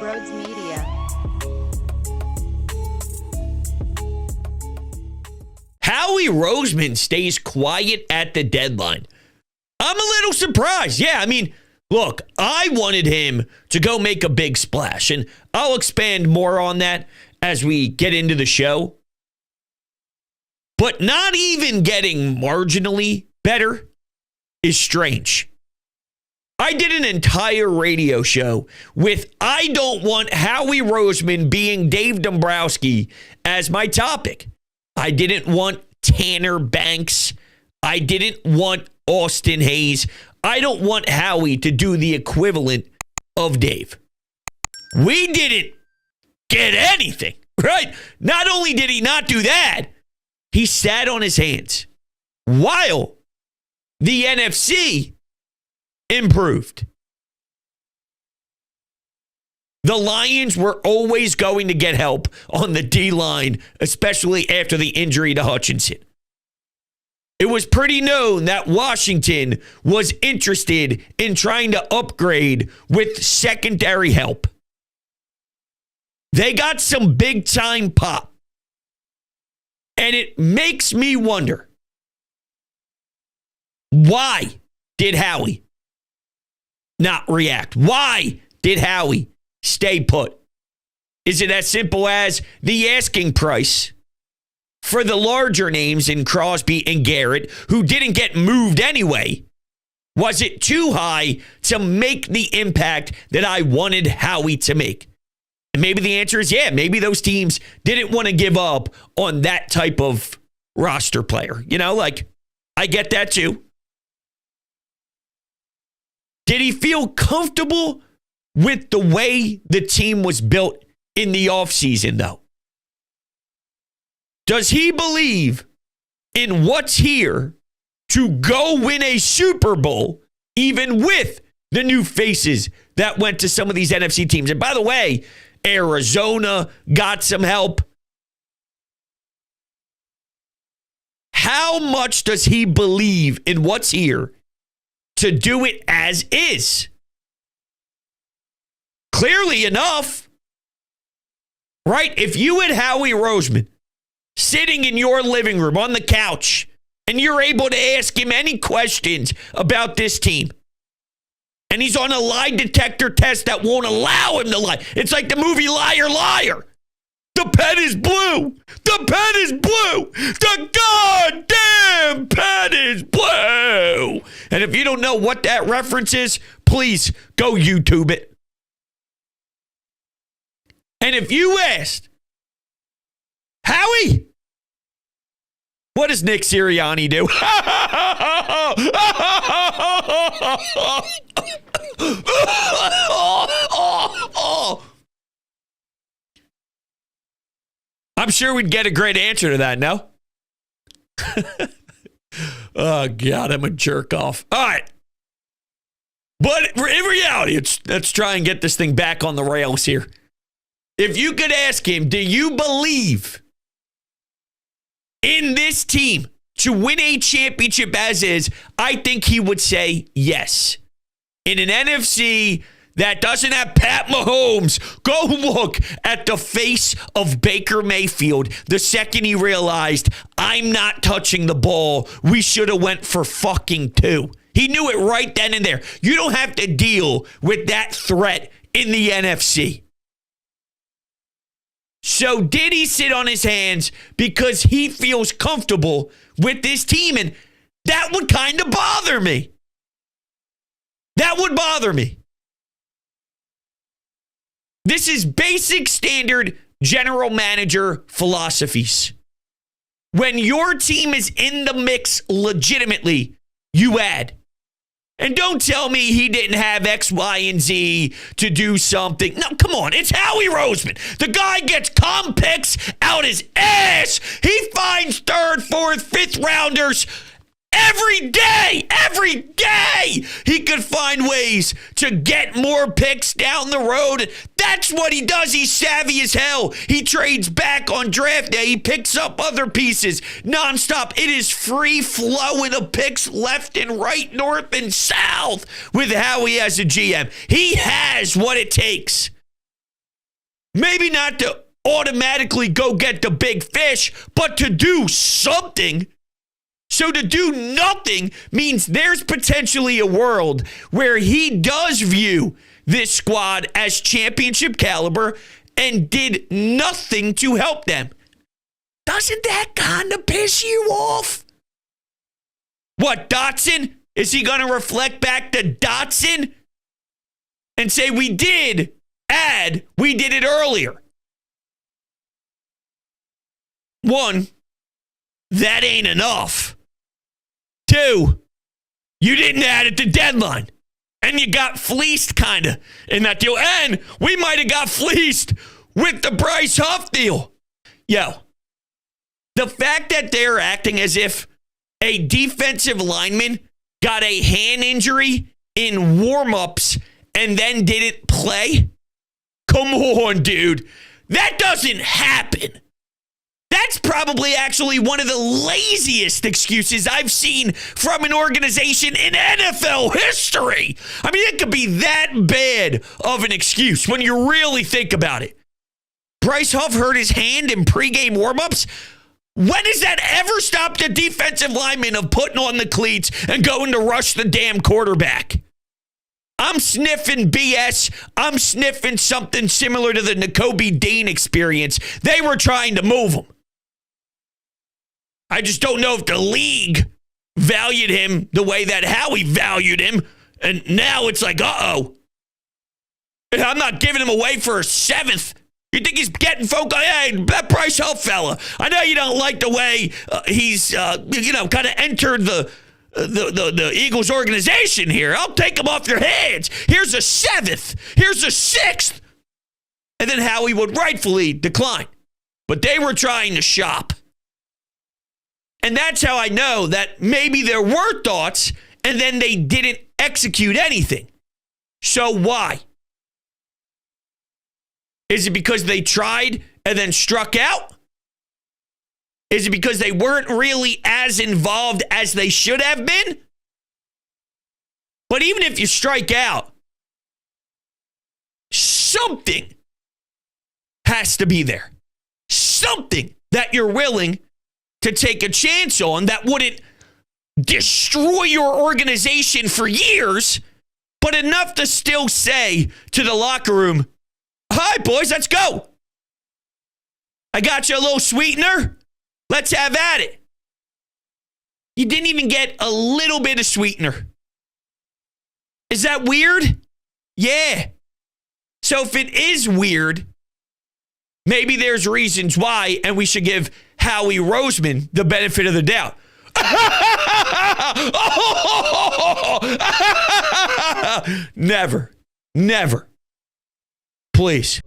Brodes Media. Howie Roseman stays quiet at the deadline. I'm a little surprised. Yeah, I mean, look, I wanted him to go make a big splash, and I'll expand more on that as we get into the show. But not even getting marginally better is strange. I did an entire radio show with I don't want Howie Roseman being Dave Dombrowski as my topic. I didn't want Tanner Banks. I didn't want Austin Hayes. I don't want Howie to do the equivalent of Dave. We didn't get anything, right? Not only did he not do that, he sat on his hands while the NFC improved. The Lions were always going to get help on the D-line, especially after the injury to Hutchinson. It was pretty known that Washington was interested in trying to upgrade with secondary help. They got some big-time pop. And it makes me wonder, why did Howie not react? Why did Howie stay put? Is it as simple as the asking price for the larger names in Crosby and Garrett, who didn't get moved anyway? Was it too high to make the impact that I wanted Howie to make? And maybe the answer is yeah, maybe those teams didn't want to give up on that type of roster player. You know, like, I get that too. Did he feel comfortable with the way the team was built in the offseason, though? Does he believe in what's here to go win a Super Bowl, even with the new faces that went to some of these NFC teams? And by the way, Arizona got some help. How much does he believe in what's here to do it as is? Clearly enough, right? If you had Howie Roseman sitting in your living room on the couch and you're able to ask him any questions about this team, and he's on a lie detector test that won't allow him to lie. It's like the movie Liar, Liar. The pen is blue. The pen is blue. The goddamn pen is blue. And if you don't know what that reference is, please go YouTube it. And if you asked, Howie, what does Nick Sirianni do? I'm sure we'd get a great answer to that, no? Oh, God, I'm a jerk off. All right. But in reality, let's try and get this thing back on the rails here. If you could ask him, do you believe in this team to win a championship as is, I think he would say yes. In an NFC that doesn't have Pat Mahomes, go look at the face of Baker Mayfield the second he realized, I'm not touching the ball. We should have went for fucking 2. He knew it right then and there. You don't have to deal with that threat in the NFC. So did he sit on his hands because he feels comfortable with this team? And that would kind of bother me. That would bother me. This is basic standard general manager philosophies. When your team is in the mix legitimately, you add. And don't tell me he didn't have X, Y, and Z to do something. No, come on. It's Howie Roseman. The guy gets comp picks out his ass. He finds 3rd, 4th, 5th rounders every day. Every day he could find ways to get more picks down the road. That's what he does. He's savvy as hell. He trades back on draft day. He picks up other pieces nonstop. It is free flowing of picks left and right, north and south with Howie as a GM. He has what it takes Maybe not to automatically go get the big fish, but to do something. So to do nothing means there's potentially a world where he does view this squad as championship caliber and did nothing to help them. Doesn't that kind of piss you off? What, Dotson? Is he going to reflect back to Dotson and say, we did it earlier? One, that ain't enough. Two, you didn't add at the deadline. And you got fleeced kind of in that deal. And we might have got fleeced with the Bryce Huff deal. Yo, the fact that they're acting as if a defensive lineman got a hand injury in warm-ups and then didn't play? Come on, dude. That doesn't happen. That's probably actually one of the laziest excuses I've seen from an organization in NFL history. I mean, it could be that bad of an excuse when you really think about it. Bryce Huff hurt his hand in pregame warmups. When has that ever stopped a defensive lineman of putting on the cleats and going to rush the damn quarterback? I'm sniffing BS. I'm sniffing something similar to the Nakobe Dean experience. They were trying to move him. I just don't know if the league valued him the way that Howie valued him. And now it's like, uh-oh. I'm not giving him away for a seventh. You think he's getting folk? Hey, that Bryce Huff fella. I know you don't like the way he's, kind of entered the Eagles organization here. I'll take him off your hands. Here's a seventh. Here's a sixth. And then Howie would rightfully decline. But they were trying to shop. And that's how I know that maybe there were thoughts and then they didn't execute anything. So why? Is it because they tried and then struck out? Is it because they weren't really as involved as they should have been? But even if you strike out, something has to be there. Something that you're willing to take a chance on that wouldn't destroy your organization for years, but enough to still say to the locker room, hi, boys, let's go. I got you a little sweetener. Let's have at it. You didn't even get a little bit of sweetener. Is that weird? Yeah. So if it is weird, maybe there's reasons why, and we should give Howie Roseman the benefit of the doubt. Never. Please.